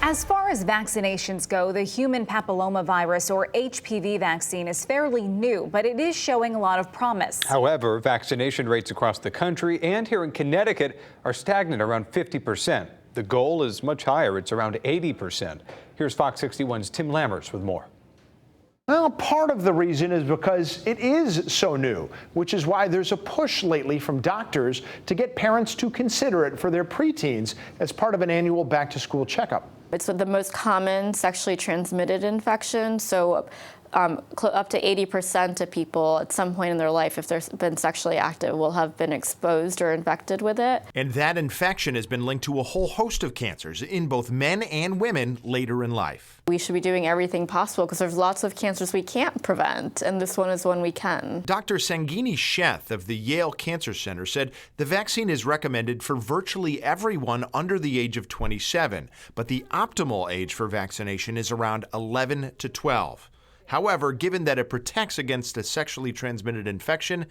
As far as vaccinations go, the human papillomavirus or HPV vaccine is fairly new, but it is showing a lot of promise. However, vaccination rates across the country and here in Connecticut are stagnant around 50%. The goal is much higher. It's around 80%. Here's Fox 61's Tim Lammers with more. Well, part of the reason is because it is so new, which is why there's a push lately from doctors to get parents to consider it for their preteens as part of an annual back-to-school checkup. It's the most common sexually transmitted infection, so up to 80% of people at some point in their life, if they've been sexually active, will have been exposed or infected with it. And that infection has been linked to a whole host of cancers in both men and women later in life. We should be doing everything possible because there's lots of cancers we can't prevent, and this one is one we can. Dr. Sangini Sheth of the Yale Cancer Center said the vaccine is recommended for virtually everyone under the age of 27, but the optimal age for vaccination is around 11 to 12. However, given that it protects against a sexually transmitted infection,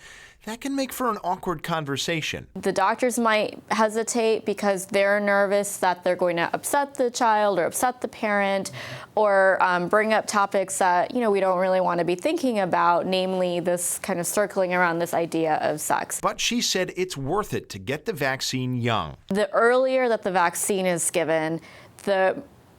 that can make for an awkward conversation. The doctors might hesitate because they're nervous that they're going to upset the child or upset the parent or bring up topics that, we don't really want to be thinking about, namely this kind of circling around this idea of sex. But she said it's worth it to get the vaccine young. The earlier that the vaccine is given,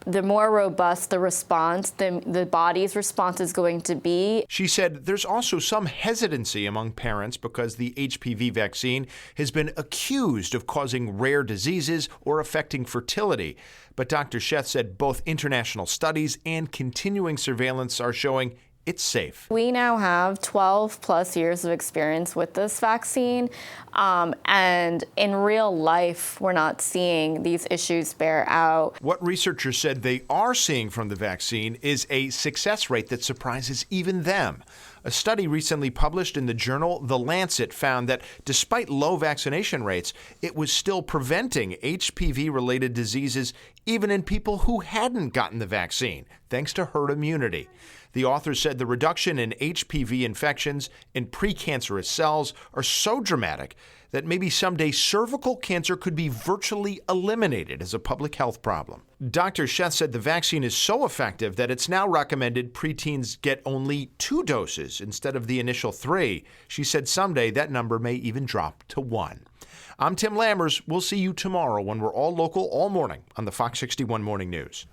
the more robust the response, the body's response is going to be. She said there's also some hesitancy among parents because the HPV vaccine has been accused of causing rare diseases or affecting fertility. But Dr. Sheth said both international studies and continuing surveillance are showing it's safe. We now have 12 plus years of experience with this vaccine, and in real life, we're not seeing these issues bear out. What researchers said they are seeing from the vaccine is a success rate that surprises even them. A study recently published in the journal The Lancet found that despite low vaccination rates, it was still preventing HPV-related diseases even in people who hadn't gotten the vaccine, thanks to herd immunity. The author said the reduction in HPV infections in precancerous cells are so dramatic that maybe someday cervical cancer could be virtually eliminated as a public health problem. Dr. Sheth said the vaccine is so effective that it's now recommended preteens get only 2 doses instead of the initial 3. She said someday that number may even drop to 1. I'm Tim Lammers. We'll see you tomorrow when we're all local all morning on the Fox 61 Morning News.